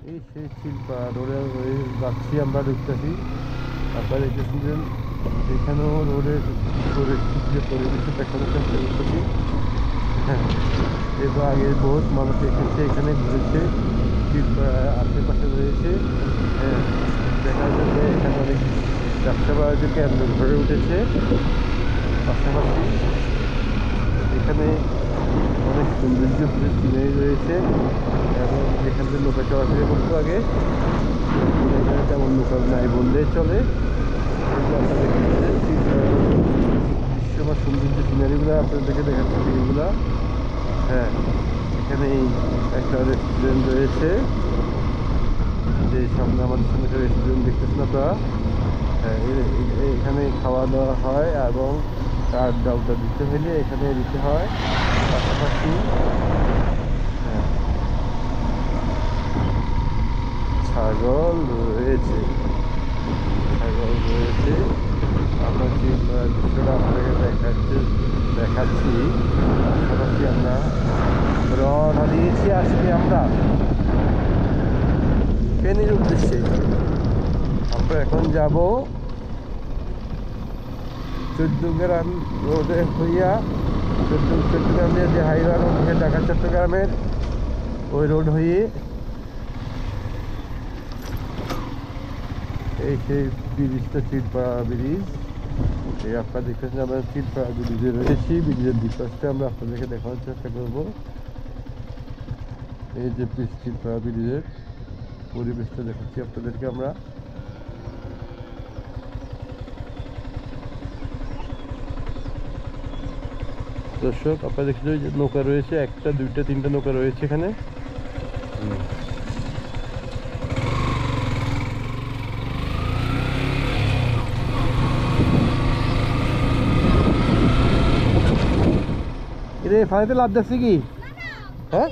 এই সেই শিল্পা রোডে যাচ্ছি আমরা, ঢুকতেছি। আপনারা দেখতেছেন এখানেও রোডের যে পরিবেশটা দেখানোর চেষ্টা করতেছি। হ্যাঁ, এরপর আগে বহুত মানুষ এসেছে, এখানে ঘুরেছে, শিল্পা আশেপাশে রয়েছে। হ্যাঁ, দেখা যাচ্ছে এখানে অনেক ব্যবসা বাণিজ্য কেন্দ্র গড়ে উঠেছে। পাশাপাশি এখানে অনেক সৌন্দর্যপূর্ণ সিনারি রয়েছে এবং যেখান থেকে নৌকা চলাচল করতো আগে, এখানে তেমন নৌকা নাই বললেই চলে। দৃশ্য বা সৌন্দর্য সিনারিগুলো আপনাদেরকে দেখাচ্ছি, এগুলা। হ্যাঁ, এখানে একটা রেস্টুরেন্ট রয়েছে, যে সামনে আমাদের সামনে একটা রেস্টুরেন্ট দেখতেছেন আপনারা। হ্যাঁ, এখানে খাওয়া দাওয়া হয় এবং আড্ডা দিতে হলে এখানে দিতে হয়। পাশাপাশি হ্যাঁ, ছাগল রয়েছে, আমরা যে দৃশ্যটা আপনাকে দেখাচ্ছি। পাশাপাশি আমরা রওনা দিয়েছি আজকে আমরা ফেনীর উদ্দেশ্যে। আমরা এখন যাব চৌদ্দগ্রাম রোডে হইয়া, চৌদ্দগ্রাম দিয়ে যে হাইওয়ে রোড হয়ে ঢাকা চট্টগ্রামের ওই রোড হয়ে এই সেই ব্রিজটা চিলপাড়া ব্রিজ। এই আপনারা দেখতেছেন আমরা চিলপাড়া ব্রিজে রয়েছি। ব্রিজের বিকাশটা আমরা আপনাদেরকে দেখানোর চেষ্টা করব। এই যে চিলপাড়া ব্রিজের পরিবেশটা দেখাচ্ছি আপনাদেরকে আমরা। দর্শক, আপনারা দেখছেন যে নৌকা রয়েছে, একটা দুইটা তিনটা নৌকা রয়েছে এখানে। রে ফাইতে লাভ দেখছি কি? হ্যাঁ,